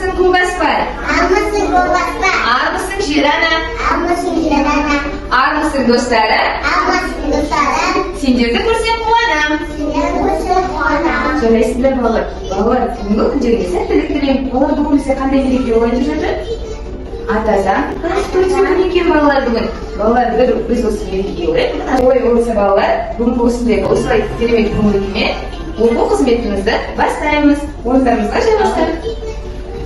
Армысың Көкаспай? Армысың Көкаспай? Армысың жер ана? Армысың жер ана? Армысың достары? Армысың достары? Сендерді көрсем қуанам. Сендерді көрсем қуанам. Жарайсыңдар балалар. Балалар, бүгінгі күндеріңе сәттілік тілеймін. Балалар, бүгін бізде қандай мереке болайын деп жатыр? Ата заң Конституция күні екен балалар бүгін. Балалар, біз осы мерекеге орай. Олай болса балалар, бүгінгі осылай керемет көңіл-күймен оқу қызметімізді бастаймыз. Орындарымызға жайғасайық.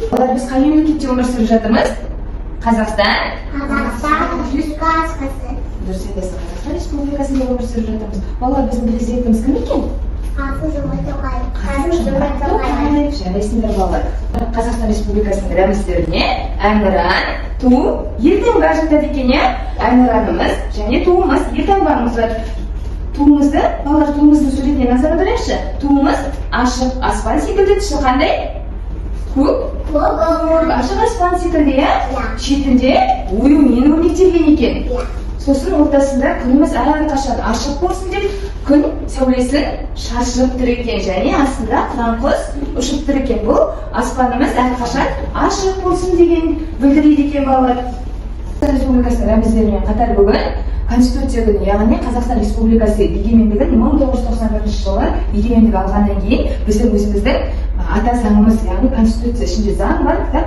Балалар, біз қай мемлекетте өмір сүріп жатырмыз? Қазақстан. Қазақстан Республикасы. Дұрыс айтасыз, Қазақстан Республикасында өмір сүріп жатырмыз. Балалар, біздің президентіміз кім екен? Қасым-Жомарт Тоқаев. Қасым-Жомарт Тоқаев. Жарайсыңдар балалар. Қазақстан Республикасының рәміздеріне әнұран, ту, елтаңба жатады екен, иә? Әнұранымыз және туымыз, елтаңбамыз бар. Туымызды, балалар, туымыздың суретіне назар аударайықшы. Туымыз ашық аспан секілді, түсі қандай? Көк, ашық аспан секілді, иә? Шетінде оюмен өрнектелген екен. Сосын ортасында күніміз әрқашан ашық болсын деп күн сәулесін шашып тұр екен, және астында қыран құс ұшып тұр екен. Бұл аспанымыз әрқашан ашық болсын деген білдіреді екен балалар. Қазақстан Республикасының рәміздерімен қатар бүгін Конституция күні, яғни Қазақстан Республикасы егемендігін 1991 жылы егемендік алғаннан кейін біздің өзіміздің ата заңымыз, яғни Конституция ішінде заң бар, кітап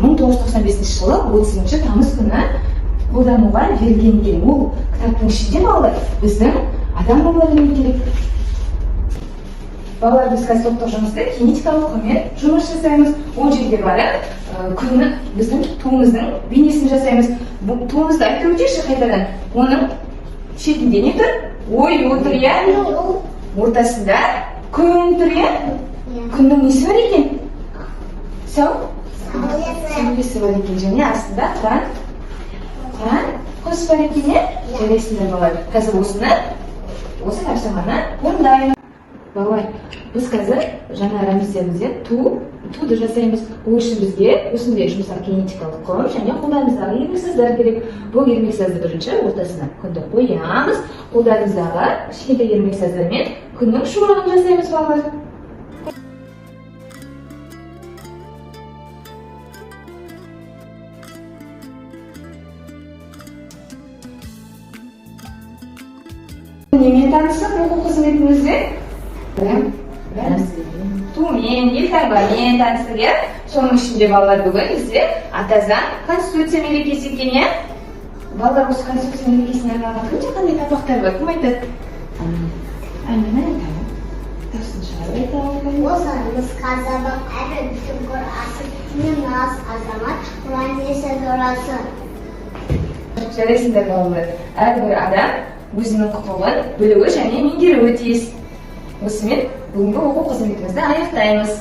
1995 жылы 30 тамыз күні қолдануға берілген екен. Ол кітаптың ішінде балалар біздің адам өміріне керек. Балалар, біз қазір топтық жұмысты кинетикалық көмек жұмыс жасаймыз. Ол жерге барып, күні біздің туымыздың бейнесін жасаймыз. Туымызды айтып өтейікші қайтадан. Оның шетінде не тұр? Ою тұр, иә? Ортасында күн тұр, иә? Күннің несі бар екен? Сәулесі бар екен, және астында қыран құс бар екен, иә? Жарайсыңдар балалар. Қазір осы тапсырманы орындаймыз. Балалар, біз қазір жаңа рәміздерімізден туды жасаймыз. Ол үшін бізге осындай жұмсақ кинетикалық құм және қолдарымыздағы ермексаздар керек. Бұл ермексазды бірінші ортасына күнді қоямыз. Қолдарымыздағы кішкентай ермексаздармен күннің шуағын жасаймыз балалар. Немен танысып оқу қызметімізде? Тумен, елтаңбамен таныстық, иә? Соның ішінде балалар бүгін бізде ата заң Конституция мерекесі екен, иә? Балалар, осы Конституция мерекесіне арналған күнде қандай тамақтар бар? Кім айтады? Әмина айтады. Тосын шығарып айтады. Осыларымыз қазабық әрі бүтін көр асып, түнен аз азамат, Құран есі зорасы. Жарайсыңдар балалар. Әрбір адам өзінің құқығын білуі және меңгеруі тиіс. Осымен бүгінгі оқу қызметімізді аяқтаймыз.